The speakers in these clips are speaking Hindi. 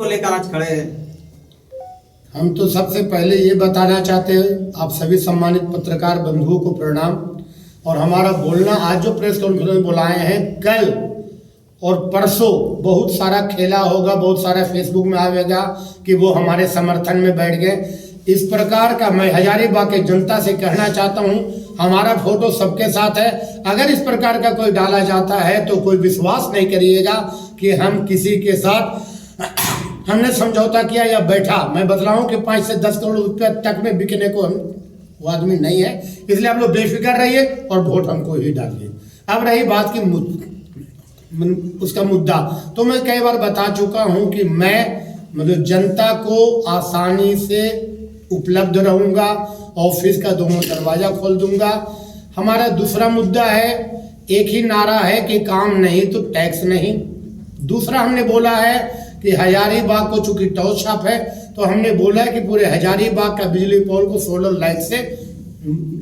को लेकर आज खड़े हैं। हम तो सबसे पहले ये बताना चाहते हैं, आप सभी सम्मानित पत्रकार बंधुओं को प्रणाम। और हमारा बोलना आज जो प्रेस कॉन्फ्रेंस में बुलाए हैं, कल और परसों बहुत सारा खेला होगा, बहुत सारा फेसबुक में आएगा कि वो हमारे समर्थन में बैठ गए। इस प्रकार का मैं हजारीबाग के जनता से कहना चाहता हूँ, हमारा फोटो सबके साथ है। अगर इस प्रकार का कोई डाला जाता है तो कोई विश्वास नहीं करिएगा कि हम किसी के साथ हमने समझौता किया या बैठा। मैं बता रहा हूँ कि 5 से 10 करोड़ रुपया तक में बिकने को वो आदमी नहीं है। इसलिए आप लोग बेफिक्र रहिए और वोट हमको ही डालिए। अब रही बात की उसका मुद्दा, तो मैं कई बार बता चुका हूँ कि मैं जनता को आसानी से उपलब्ध रहूँगा, ऑफिस का दोनों दरवाजा खोल दूंगा। हमारा दूसरा मुद्दा है, एक ही नारा है कि काम नहीं तो टैक्स नहीं। दूसरा हमने बोला है कि हजारीबाग को चूंकि टाउन शॉप है तो हमने बोला है कि पूरे हजारीबाग का बिजली पोल को सोलर लाइट से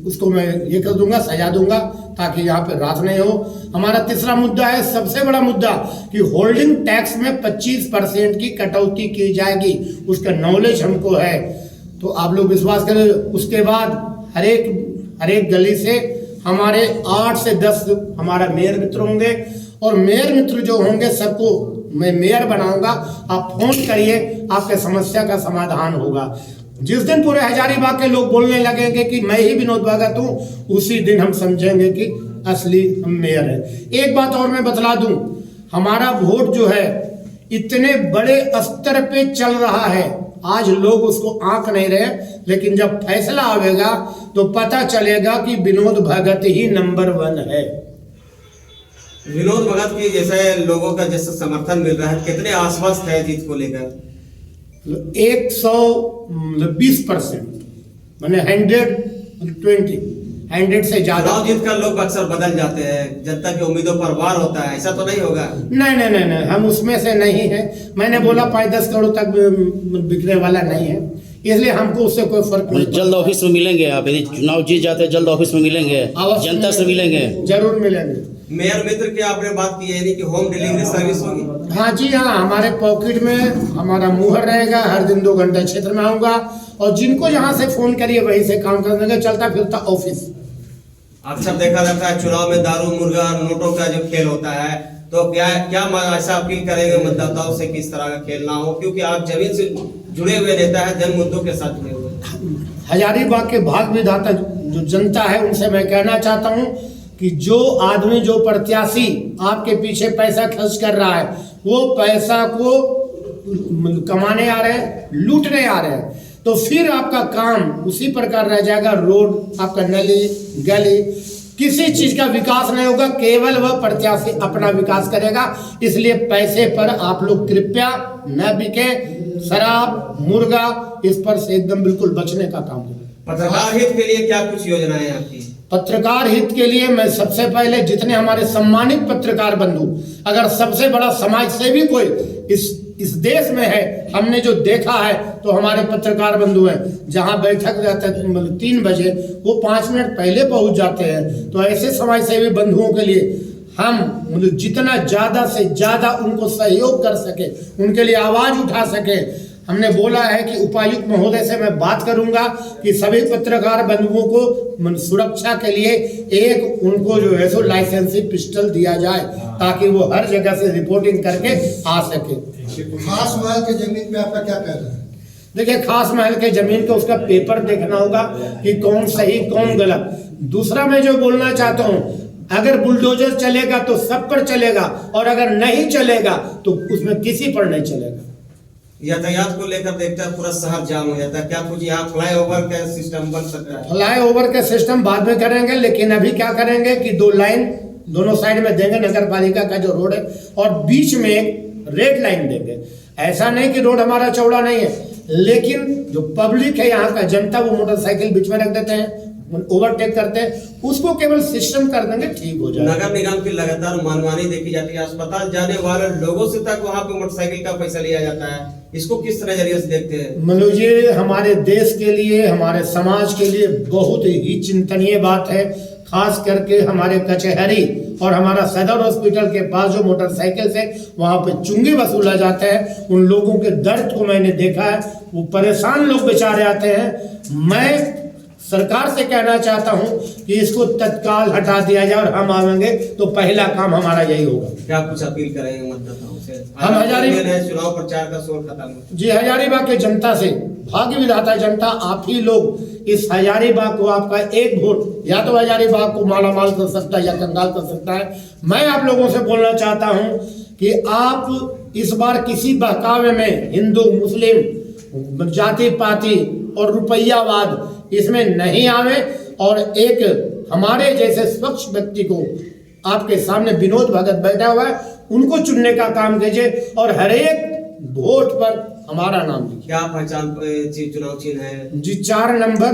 उसको मैं ये कर दूंगा, सजा दूंगा ताकि यहाँ पे रात नहीं हो। हमारा तीसरा मुद्दा है, सबसे बड़ा मुद्दा, कि होल्डिंग टैक्स में 25% की कटौती की जाएगी। उसका नॉलेज हमको है, तो आप लोग विश्वास करें। उसके बाद हर एक गली से हमारे 8 से 10 हमारा मेयर मित्र होंगे, और मेयर मित्र जो होंगे सबको मैं मेयर बनाऊंगा। आप फोन करिए, आपके समस्या का समाधान होगा। जिस दिन पूरे हजारीबाग के लोग बोलने लगेंगे कि मैं ही विनोद भगत हूँ, उसी दिन हम समझेंगे कि असली हम मेयर है। एक बात और मैं बतला दूं, हमारा वोट जो है इतने बड़े स्तर पे चल रहा है, आज लोग उसको आंक नहीं रहे, लेकिन जब फैसला आवेगा तो पता चलेगा कि विनोद भगत ही नंबर 1 है। विनोद भगत की जैसे लोगों का जैसे समर्थन मिल रहा है, कितने आश्वस्त है जीत को लेकर? 120%, मैंने 100 से ज्यादा। जीत कर लोग अक्सर बदल जाते हैं, जनता की उम्मीदों पर वार होता है, ऐसा तो नहीं होगा? नहीं, हम उसमें से नहीं है। मैंने बोला 5-10 करोड़ तक बिकने वाला नहीं है, इसलिए हमको उससे कोई फर्क नहीं। जल्द ऑफिस में मिलेंगे आप, यदि चुनाव जीत जाते हैं जल्द ऑफिस में मिलेंगे, जनता से मिलेंगे, जरूर मिलेंगे। मेयर मित्र की आपने बात की है कि होम डिलीवरी सर्विस होगी? हाँ जी हाँ, हमारे पॉकेट में हमारा मुहर रहेगा, हर दिन 2 घंटे क्षेत्र में आऊंगा, और जिनको जहाँ से फोन करिए वहीं से काम कर देंगे। चलता फिरता ऑफिस। अक्सर देखा जाता है चुनाव में दारू मुर्गा नोटों का जो खेल होता है, तो क्या ऐसा अपील करेंगे मतदाताओं से, किस तरह का खेल ना हो, क्योंकि आप जमीन से जुड़े हुए नेता है, जन मुद्दों के साथ जुड़े हुए। हजारीबाग के भाग विधाता जो जनता है, उनसे मैं कहना चाहता हूँ कि जो आदमी, जो प्रत्याशी आपके पीछे पैसा खर्च कर रहा है, वो पैसा को कमाने आ रहे हैं, लूटने आ रहे हैं, तो फिर आपका काम उसी प्रकार रह जाएगा। रोड, आपका नली गली, किसी चीज का विकास नहीं होगा, केवल वह प्रत्याशी अपना विकास करेगा। इसलिए पैसे पर आप लोग कृपया न बिके। शराब, मुर्गा, इस पर से एकदम बिल्कुल बचने का काम करें। पत्रकार हित के लिए क्या कुछ योजनाएं हैं आपकी? पत्रकार हित के लिए मैं सबसे पहले, जितने हमारे सम्मानित पत्रकार बंधु, अगर सबसे बड़ा समाज सेवी कोई इस देश में है, हमने जो देखा है, तो हमारे पत्रकार बंधु हैं। जहां बैठक रहता है 3 बजे, वो 5 मिनट पहले पहुंच जाते हैं। तो ऐसे समाज सेवी बंधुओं के लिए हम जितना ज्यादा से ज्यादा उनको सहयोग कर सके, उनके लिए आवाज उठा सके, हमने बोला है कि उपायुक्त महोदय से मैं बात करूंगा कि सभी पत्रकार बंधुओं को सुरक्षा के लिए एक उनको जो है सो लाइसेंसी पिस्टल दिया जाए, ताकि वो हर जगह से रिपोर्टिंग करके आ सके। खास महल के जमीन पे आपका क्या कहना है? देखिए, खास महल के जमीन का उसका पेपर देखना होगा कि कौन सही कौन गलत। दूसरा मैं जो बोलना चाहता हूँ, अगर बुलडोजर चलेगा तो सब पर चलेगा, और अगर नहीं चलेगा तो उसमें किसी पर नहीं चलेगा। यातायात को लेकर देखते हैं पूरा शहर जाम हो जाता है, क्या कुछ यहाँ फ्लाईओवर का सिस्टम बन सकता है? फ्लाईओवर का सिस्टम बाद में करेंगे, लेकिन अभी क्या करेंगे कि 2 लाइन दोनों साइड में देंगे, नगर पालिका का जो रोड है, और बीच में एक रेड लाइन देंगे। ऐसा नहीं कि रोड हमारा चौड़ा नहीं है, लेकिन जो पब्लिक है, यहाँ का जनता, वो मोटरसाइकिल बीच में रख देते हैं, ओवरटेक करते हैं, उसको केवल सिस्टम कर देंगे, ठीक हो जाए। नगर निगम की लगातार मनमानी देखी जाती है, अस्पताल जाने वाले लोगों से तक वहाँ पे मोटरसाइकिल का पैसा लिया जाता है, इसको किस नजरिए से देखते हैं? मनोज, ये हमारे देश के लिए, हमारे समाज के लिए बहुत ही चिंतनीय बात है। खास करके हमारे कचहरी और हमारा सदर हॉस्पिटल के पास जो मोटरसाइकिल से वहाँ पे चुंगी वसूला जाता है, उन लोगों के दर्द को मैंने देखा है। वो परेशान लोग बेचारे आते हैं। मैं सरकार से कहना चाहता हूं कि इसको तत्काल हटा दिया जाए और हम आवेंगे तो पहला काम हमारा यही होगा। क्या कुछ अपील करेंगे मतदाताओं से? हम हजारीबाग चुनाव प्रचार का शोर खत्म। जी, हजारीबाग के जनता से, भाग्य विधाता जनता, आप ही लोग इस हजारीबाग को, आपका एक वोट या तो हजारीबाग को मालामाल कर सकता है या कंगाल कर सकता है। मैं आप लोगों से बोलना चाहता हूं कि आप इस बार किसी बहकावे में हिंदू मुस्लिम जाति पाति और रुपयावाद इसमें नहीं आवे और एक हमारे जैसे स्वच्छ व्यक्ति को, आपके सामने विनोद भगत बैठा हुआ है, उनको चुनने का काम कीजिए और हर एक वोट पर हमारा नाम लिखिए। क्या पहचान चुनाव चिन्ह है? जी, 4 नंबर